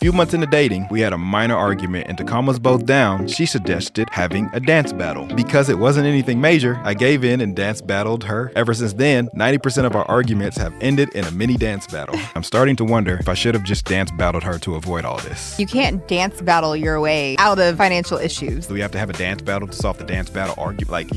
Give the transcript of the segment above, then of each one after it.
Few months into dating, we had a minor argument, and to calm us both down, she suggested having a dance battle. Because it wasn't anything major, I gave in and dance battled her. Ever since then, 90% of our arguments have ended in a mini dance battle. I'm starting to wonder if I should have just dance battled her to avoid all this. You can't dance battle your way out of financial issues. Do we have to have a dance battle to solve the dance battle argument?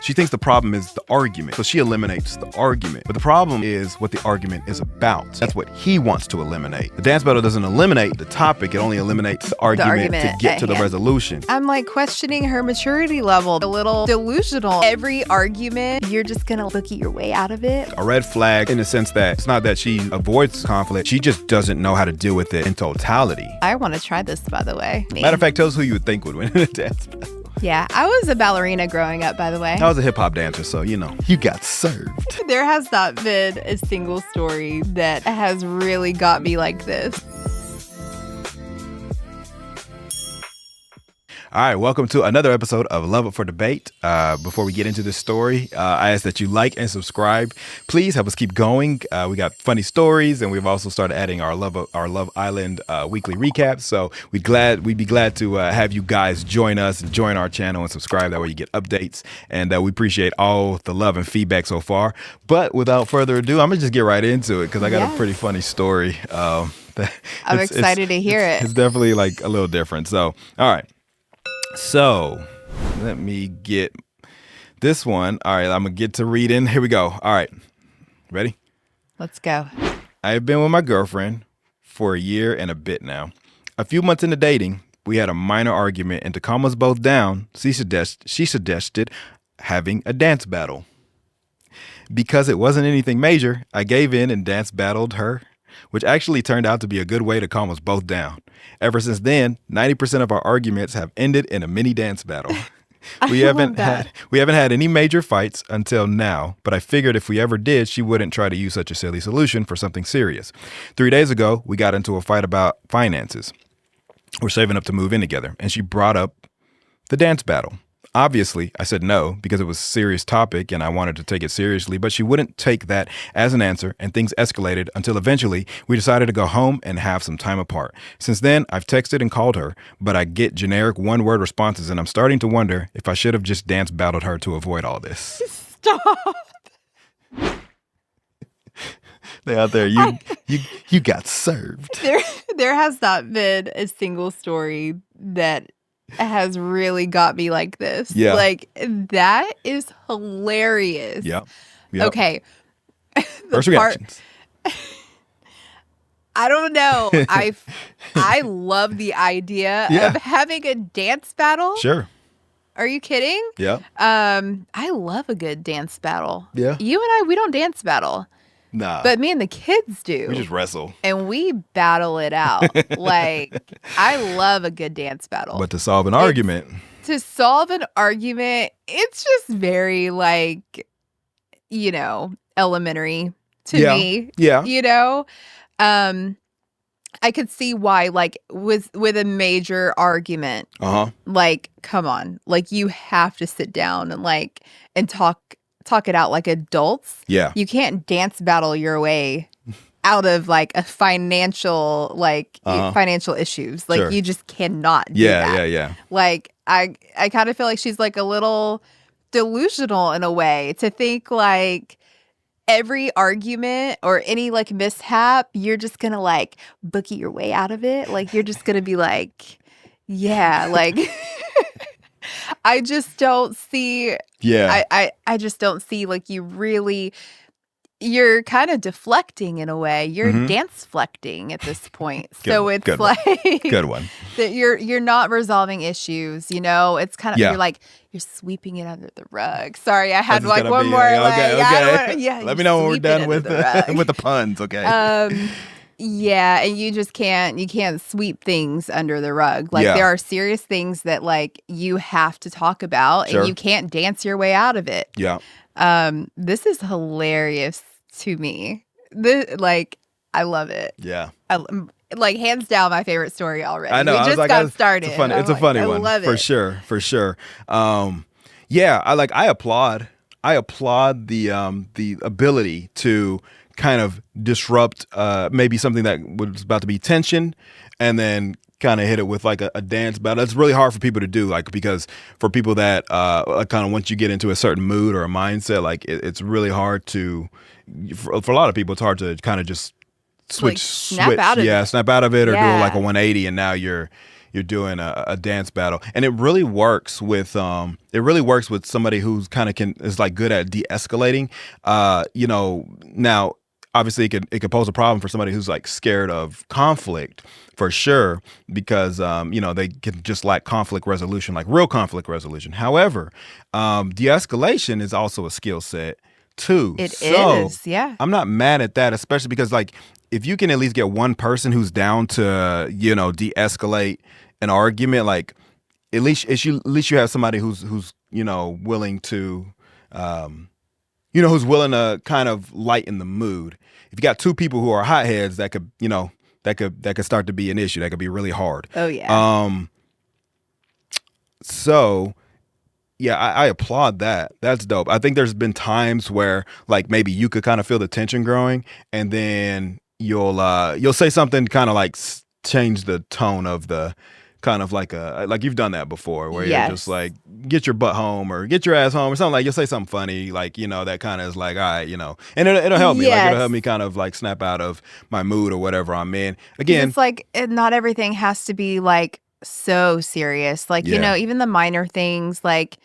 She thinks the problem is the argument, so she eliminates the argument. But the problem is what the argument is about. That's what he wants to eliminate. The dance battle doesn't eliminate the topic, it only eliminates the argument to get to the resolution. I'm like questioning her maturity level, a little delusional. Every argument, you're just gonna bookie your way out of it. A red flag in the sense that it's not that she avoids conflict, she just doesn't know how to deal with it in totality. I want to try this, by the way. Matter of fact, tell us who you would think would win in a dance battle. Yeah, I was a ballerina growing up, by the way. I was a hip hop dancer, so you got served. There has not been a single story that has really got me like this. All right, welcome to another episode of Love Up for Debate. Before we get into this story, I ask that you like and subscribe. Please help us keep going. We got funny stories, and we've also started adding our Love Island weekly recaps. So we'd be glad to have you guys join us and join our channel and subscribe. That way you get updates, and we appreciate all the love and feedback so far. But without further ado, I'm gonna just get right into it because I got a pretty funny story. I'm excited to hear it. It's definitely like a little different. So, all right. So let me get this one. All right, I'm going to get to reading. Here we go. All right. Ready? Let's go. I have been with my girlfriend for a year and a bit now. A few months into dating, we had a minor argument, and to calm us both down, she suggested having a dance battle. Because it wasn't anything major, I gave in and dance battled her, which actually turned out to be a good way to calm us both down. Ever since then, 90% of our arguments have ended in a mini dance battle. We haven't had any major fights until now, but I figured if we ever did, she wouldn't try to use such a silly solution for something serious. 3 days ago, we got into a fight about finances. We're saving up to move in together, and she brought up the dance battle. Obviously, I said no because it was a serious topic and I wanted to take it seriously, but she wouldn't take that as an answer, and things escalated until eventually we decided to go home and have some time apart. Since then, I've texted and called her, but I get generic one-word responses, and I'm starting to wonder if I should have just dance battled her to avoid all this. Stop. They out there, you got served. There has not been a single story that has really got me like this. Yeah. Like, that is hilarious. Yep. Okay. First reactions. I don't know. I love the idea of having a dance battle. Sure. Are you kidding? Yeah. I love a good dance battle. Yeah. You and I, we don't dance battle. Nah. But me and the kids do. We just wrestle. And we battle it out. Like, I love a good dance battle. But to solve an argument. To solve an argument, it's just very, elementary to me. Yeah. I could see why, with a major argument, come on. Like, you have to sit down and talk it out like adults. Yeah. You can't dance battle your way out of a financial financial issues. Sure. You just cannot do that. Yeah. I kind of feel like she's a little delusional in a way to think every argument or any mishap, you're just gonna bookie your way out of it. You're just gonna be I just don't see. Yeah. I just don't see you're kind of deflecting in a way. You're dance-flecting at this point. So it's good one. That you're not resolving issues. It's kind of you're sweeping it under the rug. Sorry, I had one more. Okay. Let me know when we're done with the puns. Okay. Yeah, and you just can't sweep things under the rug. There are serious things that you have to talk about, and you can't dance your way out of it. Yeah. This is hilarious to me. I love it. Yeah. Hands down my favorite story already. I know. We just got started. It's a funny one. Love for it. For sure. I applaud the ability to kind of disrupt maybe something that was about to be tension and then kind of hit it with like a dance battle. It's really hard for people to do, like, because for people that kind of once you get into a certain mood or a mindset, like it's really hard to for a lot of people. It's hard to kind of just Like, snap out of it. snap out of it, or do like a Yeah. 180, and now you're doing a dance battle, and it really works with somebody who's kind of is like good at de-escalating. Now obviously it could pose a problem for somebody who's like scared of conflict, for sure, because they can just lack conflict resolution, like real conflict resolution. However, de-escalation is also a skill set too. It So is, yeah. I'm not mad at that, especially because like if you can at least get one person who's down to de-escalate an argument, like at least you have somebody who's willing to who's willing to kind of lighten the mood. If you got two people who are hotheads, that could start to be an issue. That could be really hard. Oh yeah. So yeah, I applaud that. That's dope. I think there's been times where like maybe you could kind of feel the tension growing, and then you'll say something kind of like change the tone of the kind of like you've done that before, where you're just Yes. like, get your butt home or get your ass home or something. Like you'll say something funny, like that kind of is like, all right, and it'll help me. Like it'll Yes. help me kind of like snap out of my mood or whatever I'm in. 'Cause Again, it's like not everything has to be like so serious. Like, Yeah. even the minor things, like,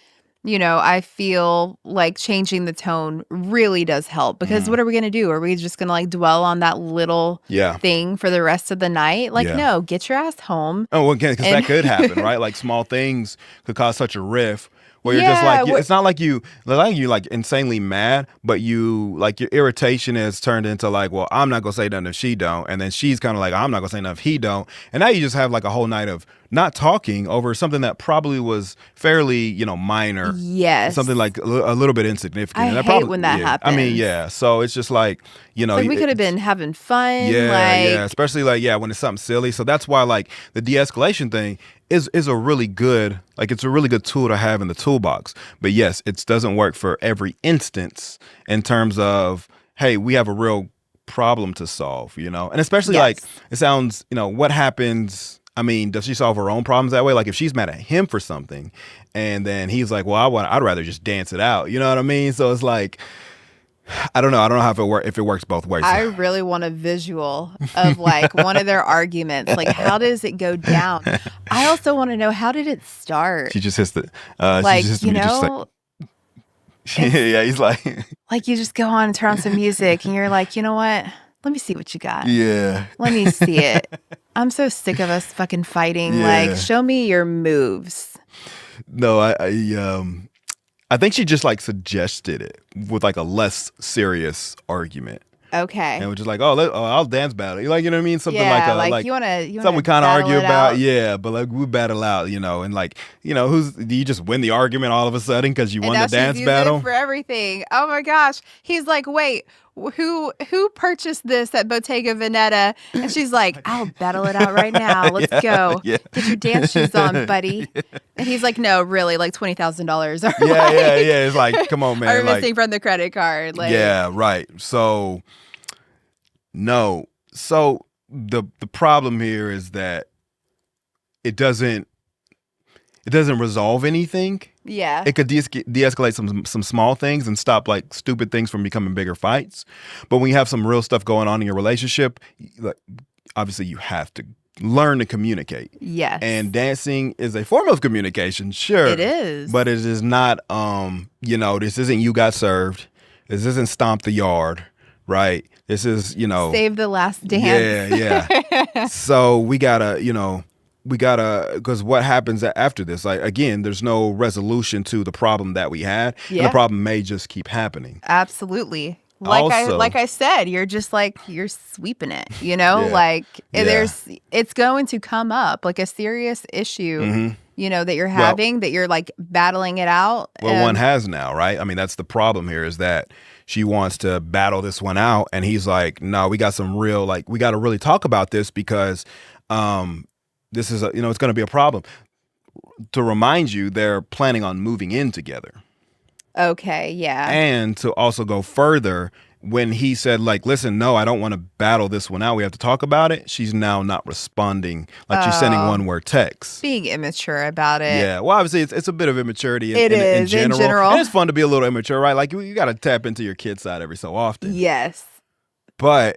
I feel like changing the tone really does help, because what are we going to do? Are we just going to like dwell on that little Yeah. thing for the rest of the night? Like, Yeah. no, get your ass home. Oh, well, again, because And- that could happen, right? Like small things could cause such a rift where you're just Yeah, like, it's not like you like insanely mad, but you like your irritation is turned into like, well, I'm not gonna say nothing if she don't, and then she's kind of like, I'm not gonna say nothing if he don't, and now you just have like a whole night of not talking over something that probably was fairly minor. Yes. Something like a little bit insignificant. I And hate when that yeah. I mean, happens. yeah. So it's just like Like, we could have been having fun. yeah, like, yeah, especially like when it's something silly. So that's why like the de-escalation thing is a really good, like, it's a really good tool to have in the toolbox. But yes, it doesn't work for every instance in terms of, hey, we have a real problem to solve, and especially Yes. like it sounds, what happens. I mean, does she solve her own problems that way? Like if she's mad at him for something, and then he's like, well, I'd rather just dance it out. You know what I mean? So it's like, I don't know how if it works both ways. I really want a visual of like one of their arguments. Like, how does it go down? I also want to know, how did it start? She just hits the Like, she just hits me just like, yeah, he's like, like you just go on and turn on some music and you're like, you know what? Let me see what you got. yeah. Let me see it. I'm so sick of us fucking fighting. Yeah. Like, show me your moves. No, I think she just like suggested it with like a less serious argument, Okay. and we're just like, I'll dance battle. You know what I mean? Something yeah, like you want to something we kind of argue about, yeah. But like we battle out, and like do you just win the argument all of a sudden because you And won now the she's dance using battle? it for everything. Oh my gosh. He's like, wait, who purchased this at Bottega Veneta? And she's like, I'll battle it out right now. Let's go. Yeah. Get your dance shoes on, buddy. And he's like, no, really, like $20,000. Yeah. It's like, come on, man. Are like, missing from the credit card. Like, yeah, right. So no. So the problem here is that it doesn't resolve anything. yeah. It could de-escalate some small things and stop like stupid things from becoming bigger fights. But when you have some real stuff going on in your relationship, like, obviously you have to learn to communicate. Yes. And dancing is a form of communication, sure. It is. But it is not this isn't You Got Served. This isn't Stomp the Yard, right? This is, Save the Last Dance. Yeah. So we gotta, because what happens after this? Like, again, there's no resolution to the problem that we had. And Yeah. the problem may just keep happening. Absolutely. Also- Like I said, you're just like, you're sweeping it, like Yeah. it's going to come up like a serious issue, Mhm. that you're having, that you're like battling it out. Well, one has now, right? I mean, that's the problem here, is that she wants to battle this one out. And he's like, no, we got some real, like, we got to really talk about this because this is, it's going to be a problem. To remind you, they're planning on moving in together. Okay, yeah. And to also go further, when he said like, listen, no, I don't want to battle this one out. We have to talk about it. She's now not responding. Like she's sending one word text. Being immature about it. Yeah. Well, obviously it's a bit of immaturity It in is, in general. And it's fun to be a little immature, right? Like you got to tap into your kid side every so often. Yes. But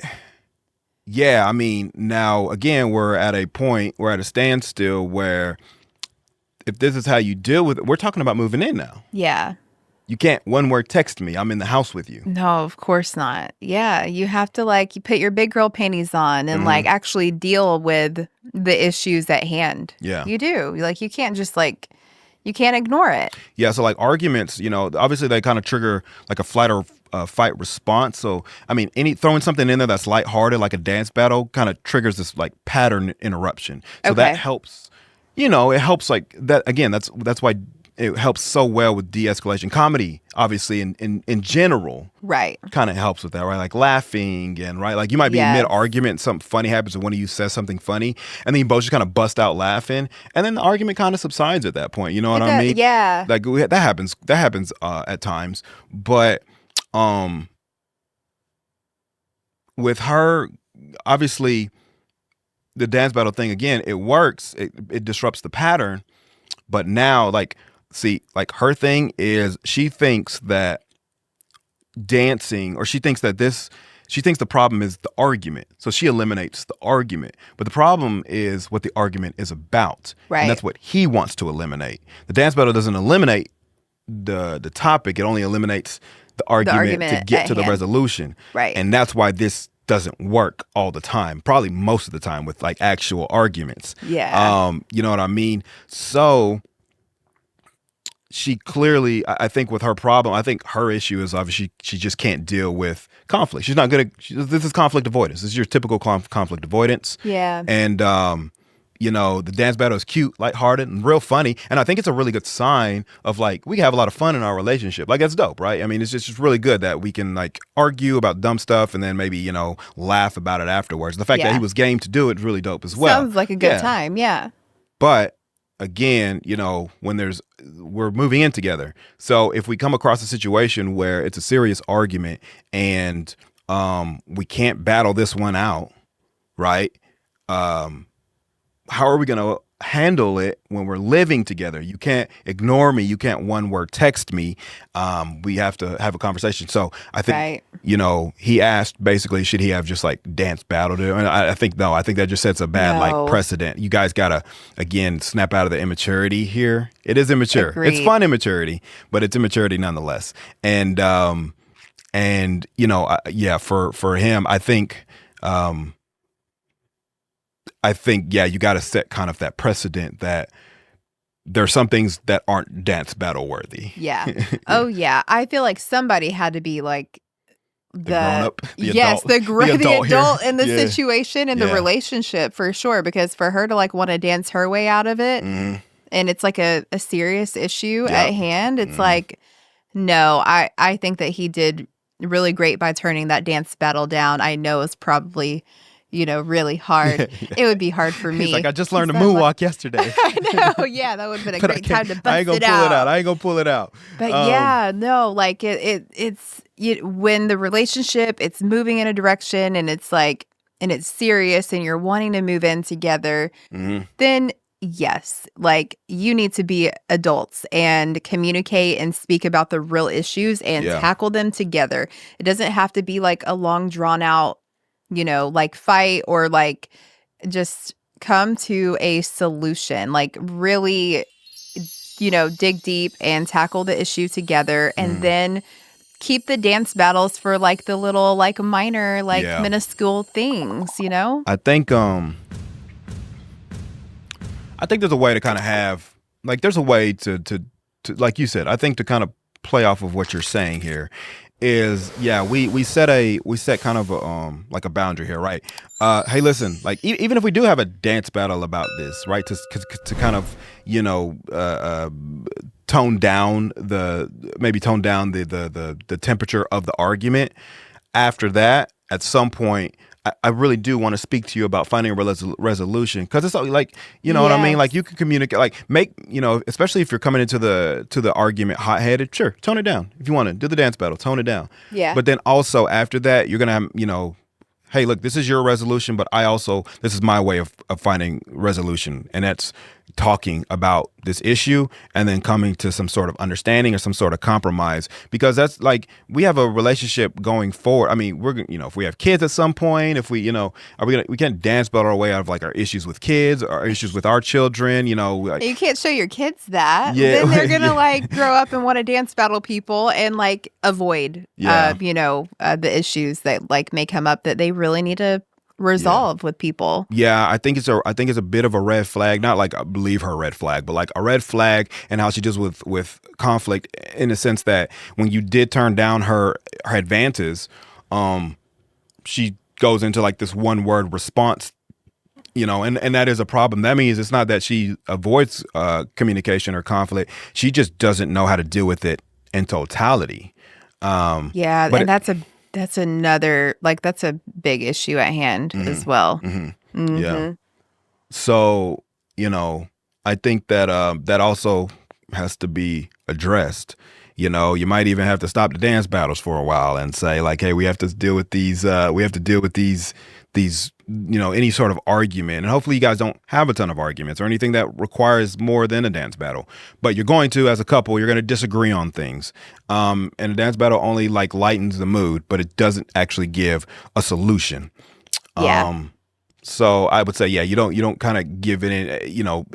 yeah, I mean, now again, we're at a standstill where if this is how you deal with it, we're talking about moving in now. Yeah. You can't one word text me. I'm in the house with you. No, of course not. Yeah, you have to like you put your big girl panties on and like actually deal with the issues at hand. Yeah. You do. Like you can't just like you can't ignore it. Yeah, so like arguments, obviously they kind of trigger like a flight or fight response. So, I mean, throwing something in there that's lighthearted, like a dance battle, kind of triggers this like pattern interruption. So that helps, it helps like that. Again, that's why it helps so well with de-escalation. Comedy, obviously, in general, right, kind of helps with that, right? Like laughing and right, like you might be mid-argument, something funny happens, and one of you says something funny, and then you both just kind of bust out laughing, and then the argument kind of subsides at that point. You know what I mean? Yeah, like that happens. That happens at times, but with her, obviously, the dance battle thing again, it works. It disrupts the pattern, but now like. See, like her thing is she thinks that dancing, or she thinks the problem is the argument. So she eliminates the argument. But the problem is what the argument is about. Right. And that's what he wants to eliminate. The dance battle doesn't eliminate the topic. It only eliminates the argument to get to the resolution. Right. And that's why this doesn't work all the time. Probably most of the time with like actual arguments. Yeah. You know what I mean? So she clearly, I think with her problem, I think her issue is obviously she just can't deal with conflict. She's not good at, this is conflict avoidance. This is your typical conflict avoidance. Yeah. And, the dance battle is cute, lighthearted, and real funny. And I think it's a really good sign of like, we have a lot of fun in our relationship. Like that's dope, right? I mean, it's just really good that we can like argue about dumb stuff and then maybe, laugh about it afterwards. The fact that he was game to do it is really dope as well. Sounds like a good time. Yeah. But again, when we're moving in together. So if we come across a situation where it's a serious argument and we can't battle this one out, right? How are we going to handle it when we're living together? You can't ignore me. You can't one word text me. We have to have a conversation. So I think, he asked basically, should he have just like dance battled it? And I think, no, I think that just sets a bad like precedent. You guys got to, again, snap out of the immaturity here. It is immature. Agreed. It's fun immaturity, but it's immaturity nonetheless. And for him, I think, you got to set kind of that precedent that there are some things that aren't dance battle worthy. Yeah. Oh, yeah. I feel like somebody had to be like the grown up. The adult in the situation, in the relationship for sure. Because for her to like want to dance her way out of it, and it's like a serious issue at hand, it's like, no, I think that he did really great by turning that dance battle down. I know it's probably really hard. It would be hard for me. He's like, I just learned a moonwalk yesterday. I know. Yeah, that would have been a great time to bust I ain't gonna pull it out. I ain't gonna pull it out. But like it's when the relationship, it's moving in a direction and it's like, and it's serious and you're wanting to move in together, then yes, like you need to be adults and communicate and speak about the real issues and tackle them together. It doesn't have to be like a long drawn out like fight or like just come to a solution, like really, dig deep and tackle the issue together and then keep the dance battles for like the little like minor, like minuscule things, I think there's a way to kind of have, like there's a way to like you said, I think to kind of play off of what you're saying here is we set kind of like a boundary here, right? Hey, listen, like even if we do have a dance battle about this, right, to kind of tone down the temperature of the argument. After that, at some point, I really do want to speak to you about finding a resolution, because it's like, you know what I mean? Like, Yes. you can communicate, like, make, especially if you're coming into the argument hot-headed, sure, tone it down. If you want to do the dance battle, tone it down. Yeah. But then also after that, you're going to, hey, look, this is your resolution, but this is my way of finding resolution. And that's talking about this issue and then coming to some sort of understanding or some sort of compromise, because that's like, we have a relationship going forward. I mean, if we have kids at some point, if we, we can't dance battle our way out of like our issues with kids or issues with our children, like, You can't show your kids that. Yeah. Then they're gonna Yeah. like grow up and want to dance battle people and like avoid, Yeah. the issues that like may come up that they really need to resolve with people. Yeah, I think it's a bit of a red flag. Not like I believe her red flag, but like a red flag, and how she deals with conflict, in the sense that when you did turn down her advances, she goes into like this one word response, and that is a problem. That means it's not that she avoids communication or conflict. She just doesn't know how to deal with it in totality. Yeah, But and that's another, like, that's a big issue at hand as well. Yeah. So, I think that that also has to be addressed. You might even have to stop the dance battles for a while and say like, hey, we have to deal with these any sort of argument. And hopefully you guys don't have a ton of arguments or anything that requires more than a dance battle. But you're going to, as a couple, you're going to disagree on things. And a dance battle only like lightens the mood, but it doesn't actually give a solution. Yeah. So I would say, yeah, you don't kind of give it in,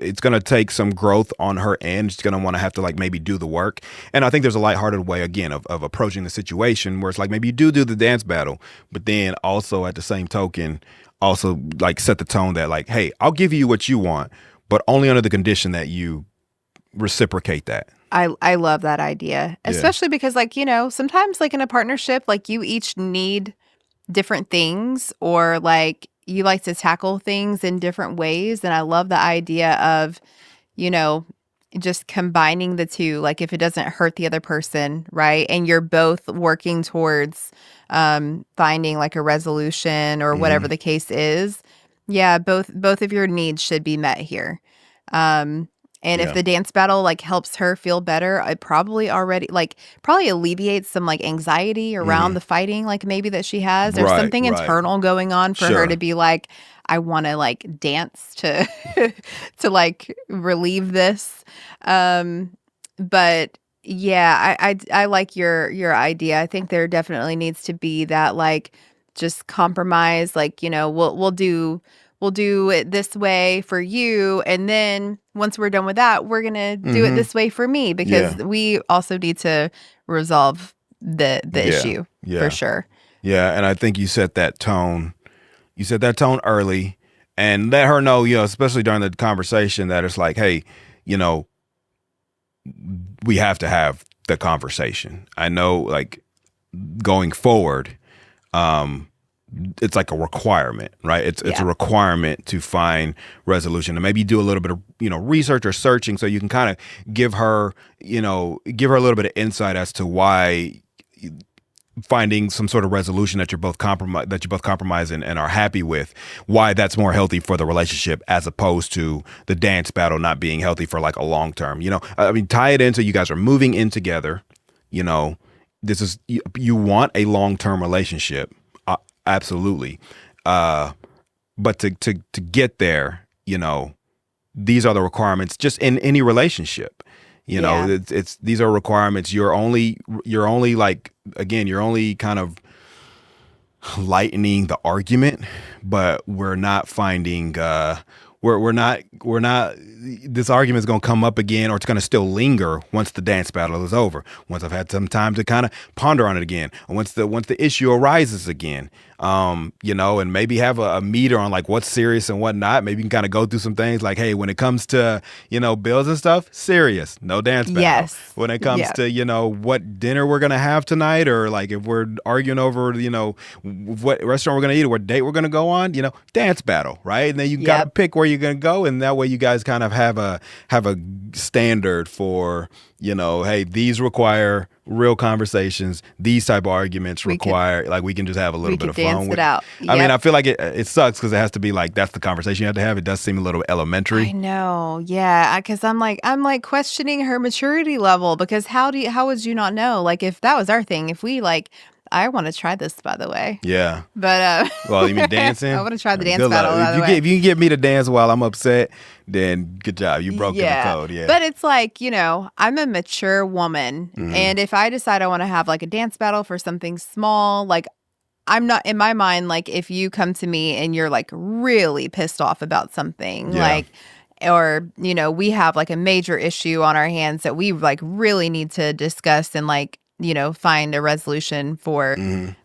it's going to take some growth on her end. She's going to want to have to like maybe do the work. And I think there's a lighthearted way, again, of approaching the situation, where it's like, maybe you do the dance battle, but then also at the same token, also like set the tone that like, hey, I'll give you what you want, but only under the condition that you reciprocate that. I love that idea, especially because like, sometimes like in a partnership, like you each need different things, or like you like to tackle things in different ways. And I love the idea of, just combining the two, like if it doesn't hurt the other person, right? And you're both working towards finding like a resolution or whatever the case is. Yeah, both of your needs should be met here. And if the dance battle like helps her feel better, it probably alleviates some like anxiety around the fighting, like maybe that she has. There's something internal going on for her to be like, I want to like dance to to like relieve this. But yeah, I like your idea. I think there definitely needs to be that like just compromise. Like, we'll do it this way for you, and then once we're done with that, we're gonna do it this way for me, because we also need to resolve the issue for sure. Yeah, and I think you set that tone. You set that tone early, and let her know, especially during the conversation, that it's like, hey, we have to have the conversation. I know, like, going forward, it's like a requirement, right? It's a requirement to find resolution, and maybe do a little bit of research or searching, so you can kind of give her a little bit of insight as to why finding some sort of resolution that you're both compromise and are happy with, why that's more healthy for the relationship, as opposed to the dance battle not being healthy for like a long term. I mean, tie it into, you guys are moving in together. This is, you want a long term relationship. Absolutely. But to get there, these are the requirements just in any relationship. It's these are requirements. You're only like, again, you're only kind of lightening the argument, but we're not finding we're not this argument is going to come up again, or it's going to still linger once the dance battle is over, once I've had some time to kind of ponder on it again, once the issue arises again, and maybe have a meter on like what's serious and what not. Maybe you can kind of go through some things like, hey, when it comes to bills and stuff, serious, no dance battle. Yes. When it comes to what dinner we're gonna have tonight, or like if we're arguing over what restaurant we're gonna eat or what date we're gonna go on, dance battle, right? And then you gotta pick where you're gonna go, and that way you guys kind of have a standard for, hey, these require real conversations. These type of arguments require like we can just have a little bit of fun dance with it out. I mean, Yep. I feel like it sucks because it has to be like that's the conversation you have to have. It does seem a little elementary. I know. Yeah, because I'm like questioning her maturity level because how would you not know? Like if that was our thing, if we like I want to try this, by the way. Yeah. But well, you mean dancing? I want to try the dance Good luck. battle. By the way. If you can get me to dance while I'm upset, then good job. You broke the code. Yeah. But it's like, I'm a mature woman. And if I decide I want to have like a dance battle for something small, like I'm not in my mind, like if you come to me and you're like really pissed off about something, like, or, we have like a major issue on our hands that we like really need to discuss and like, find a resolution for,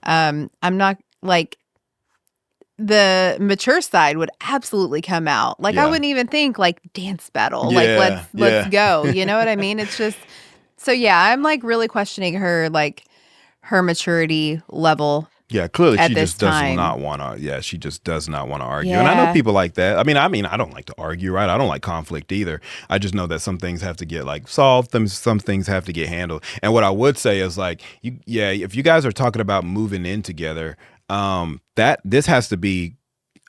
I'm not like, the mature side would absolutely come out. Like I wouldn't even think like dance battle. Like let's go. You know what I mean? It's just so I'm like really questioning her maturity level. Yeah, clearly she just does time. not want to. Yeah, she just does not want to argue. And I know people like that. I mean, I don't like to argue, right? I don't like conflict either. I just know that some things have to get like solved. Some things have to get handled. And what I would say is like, if you guys are talking about moving in together, that this has to be.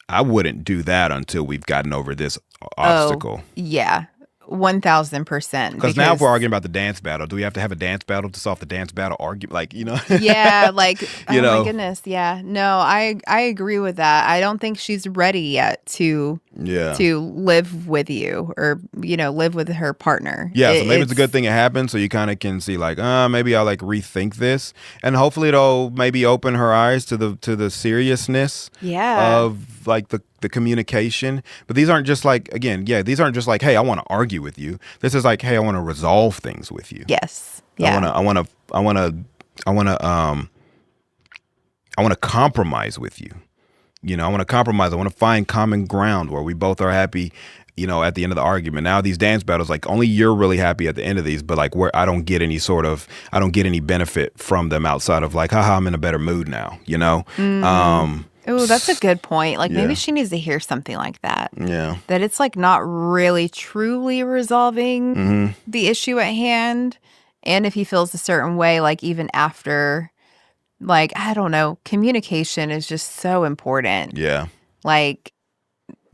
I wouldn't do that until we've gotten over this obstacle. Yeah. 1,000%. Because now if we're arguing about the dance battle, do we have to have a dance battle to solve the dance battle argument? Like, Yeah, like, my goodness. Yeah. No, I agree with that. I don't think she's ready yet to live with you or, live with her partner. Yeah, so maybe it's a good thing it happened so you kind of can see like, maybe I'll like rethink this. And hopefully it'll maybe open her eyes to the seriousness of like the communication. But these aren't just like, again, these aren't just like, hey, I want to argue with you. This is like, hey, I want to resolve things with you. Yes. Yeah. I want to compromise with you. I want to compromise. I want to find common ground where we both are happy, at the end of the argument. Now these dance battles, like only you're really happy at the end of these, but like where I don't get any benefit from them outside of like, haha, I'm in a better mood now, Oh, that's a good point. Like maybe she needs to hear something like that. Yeah. That it's like not really truly resolving the issue at hand. And if he feels a certain way, like even after, like, I don't know, communication is just so important. Yeah. Like,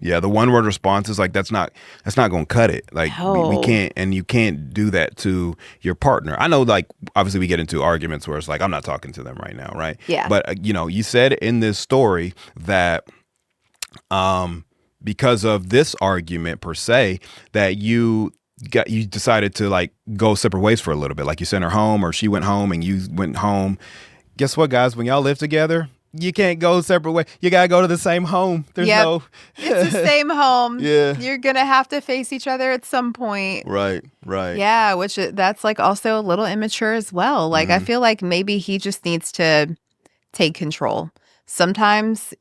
yeah, the one word response is like that's not going to cut it. Like we can't, and you can't do that to your partner. I know, like obviously we get into arguments where it's like I'm not talking to them right now, right? Yeah. But you said in this story that because of this argument per se that you decided to like go separate ways for a little bit. Like you sent her home, or she went home and you went home. Guess what, guys? When y'all live together, you can't go separate ways. You got to go to the same home. There's no... It's the same home. Yeah. You're going to have to face each other at some point. Right. Yeah, that's like also a little immature as well. Like I feel like maybe he just needs to take control. Sometimes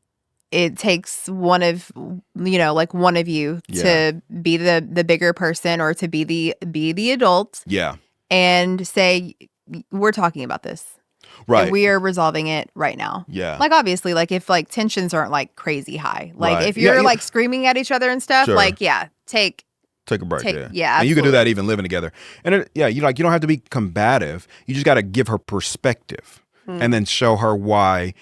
it takes one of you to be the bigger person or to be the adult. Yeah. And say, we're talking about this. Right. And we are resolving it right now. Yeah. Like, obviously, like, if, like, tensions aren't, like, crazy high. Like, if Yeah, you're, like, screaming at each other and stuff, like, take a break, yeah. Yeah, And absolutely. you can do that even living together. And, you don't have to be combative. You just got to give her perspective and then show her why,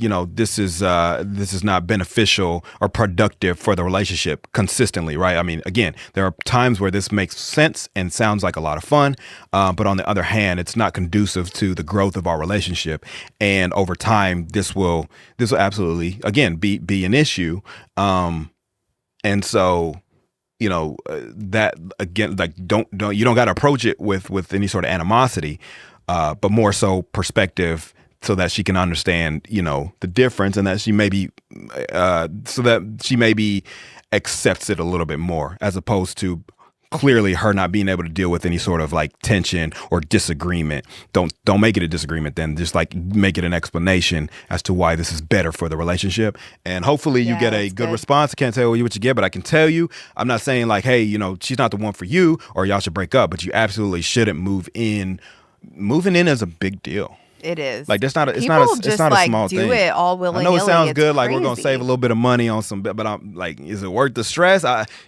this is not beneficial or productive for the relationship consistently, right? I mean, again, there are times where this makes sense and sounds like a lot of fun, but on the other hand, it's not conducive to the growth of our relationship. And over time, this will absolutely, again, be an issue. And so, that again, like you don't got to approach it with any sort of animosity, but more so perspective, so that she can understand, the difference, and that she maybe accepts it a little bit more, as opposed to clearly her not being able to deal with any sort of like tension or disagreement. Don't make it a disagreement, then just like make it an explanation as to why this is better for the relationship. And hopefully you get a good response. I can't tell you what you get, but I can tell you, I'm not saying like, hey, she's not the one for you or y'all should break up, but you absolutely shouldn't move in. Moving in is a big deal. It is. Like it's not People a just not a like small do thing. it all I willy know nilly. it sounds It's good, like we're gonna crazy. save a little bit of money on some, but I'm like, is it worth the stress?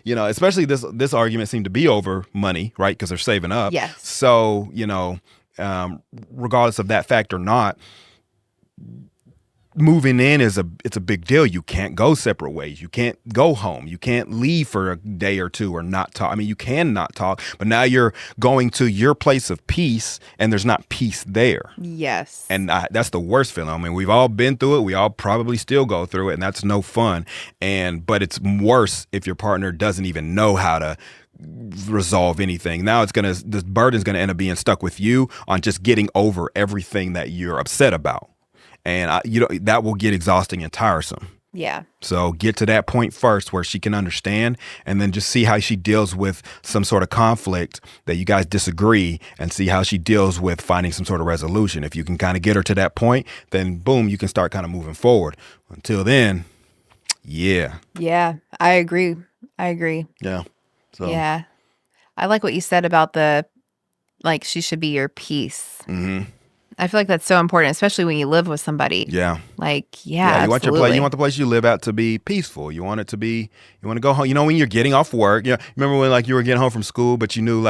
Especially this argument seemed to be over money, right? Because they're saving up. Yes. So regardless of that fact or not, moving in it's a big deal. You can't go separate ways. You can't go home. You can't leave for a day or two or not talk. I mean, you can not talk, but now you're going to your place of peace and there's not peace there. Yes. And that's the worst feeling. I mean, we've all been through it. We all probably still go through it, and that's no fun. But it's worse if your partner doesn't even know how to resolve anything. Now this burden's gonna end up being stuck with you on just getting over everything that you're upset about. And that will get exhausting and tiresome. Yeah. So get to that point first where she can understand, and then just see how she deals with some sort of conflict that you guys disagree, and see how she deals with finding some sort of resolution. If you can kind of get her to that point, then boom, you can start kind of moving forward. Until then, yeah. Yeah, I agree. Yeah. So. Yeah. I like what you said about she should be your peace. Mm-hmm. I feel like that's so important, especially when you live with somebody. Yeah. Yeah, you want you want the place you live at to be peaceful. You want to go home. When you're getting off work, remember when you were getting home from school, but you knew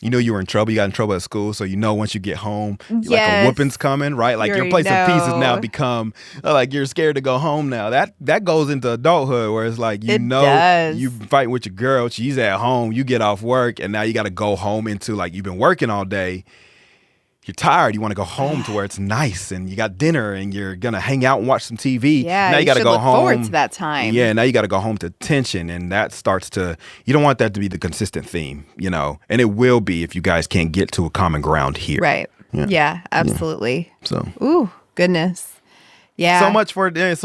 you were in trouble. You got in trouble at school. So, once you get home, like a whooping's coming, right? Like your place of peace has now become like you're scared to go home now. That goes into adulthood where it's like, you fighting with your girl. She's at home. You get off work and now you got to go home into like you've been working all day. You're tired. You want to go home to where it's nice and you got dinner and you're going to hang out and watch some TV. Yeah, now you got to go look home. forward to that time. Yeah, now you got to go home to tension, and that starts to, you don't want that to be the consistent theme, and it will be if you guys can't get to a common ground here. Right. Yeah, absolutely. Yeah. So. Ooh, goodness. Yeah. So much. There's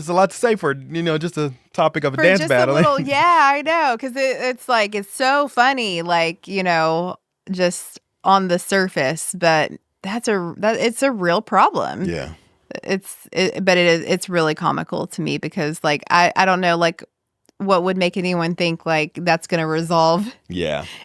a lot to say for, just a topic of a dance battle. Yeah, I know. Because it's so funny, just on the surface, but it's a real problem. Yeah. It's really comical to me because I don't know what would make anyone think that's going to resolve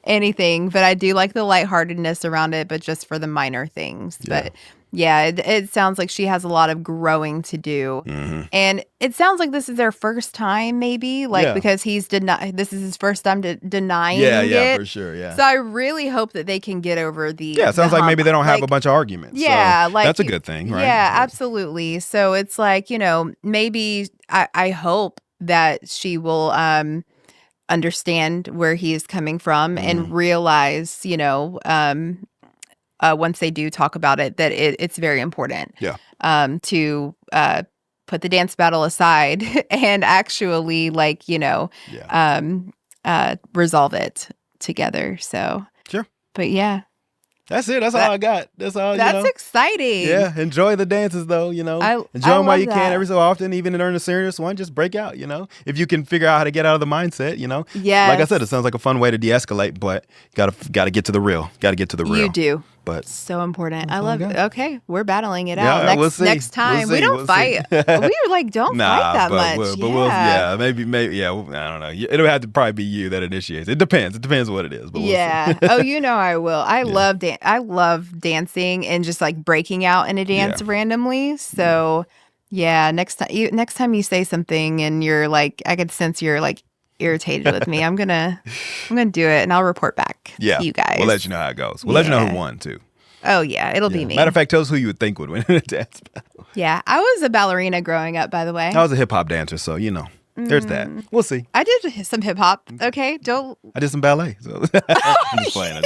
anything, but I do like the lightheartedness around it, but just for the minor things. Yeah. But yeah, it sounds like she has a lot of growing to do. Mm-hmm. And it sounds like this is their first time, maybe, because this is his first time denying it. Yeah, for sure, yeah. So I really hope that they can get over it sounds like maybe they don't have a bunch of arguments. Yeah, so that's a good thing, right? Yeah, absolutely. So it's maybe I hope that she will understand where he is coming from and realize, once they do talk about it, that it's very important to put the dance battle aside and actually resolve it together. So sure. But yeah. That's it. That's all I got. That's all. That's exciting. Yeah, enjoy the dances though. Enjoy them while you can. Every so often, even during a serious one, just break out. If you can figure out how to get out of the mindset. Yeah. Like I said, it sounds like a fun way to de-escalate, but gotta get to the real. Got to get to the real. You do. But so important. I love it. Okay, we're battling it Yeah, out. we'll see. Next time we don't fight. We don't fight that much. Maybe. Yeah, I don't know. It'll have to probably be you that initiates. It depends. It depends what it is. But we'll see. I will. I love dancing and just breaking out in a dance randomly. So next time you say something and you're I could sense you're irritated with me, I'm gonna do it and I'll report back to you guys. We'll let you know how it goes. We'll let you know who won too. Oh yeah, it'll be me. Matter of fact, tell us who you would think would win in a dance battle. Yeah, I was a ballerina growing up, by the way. I was a hip hop dancer, so there's that. We'll see. I did some hip hop. Okay, don't. I did some ballet. So I'm just playing.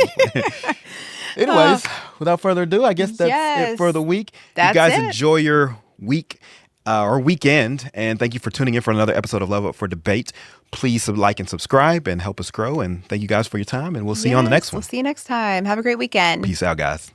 Anyways, without further ado, I guess that's it for the week. That's you guys it. Enjoy your week. Or weekend, and thank you for tuning in for another episode of Love Up for Debate. Please like and subscribe and help us grow, and thank you guys for your time, and we'll see you on the next one. We'll see you next time. Have a great weekend. Peace out, guys.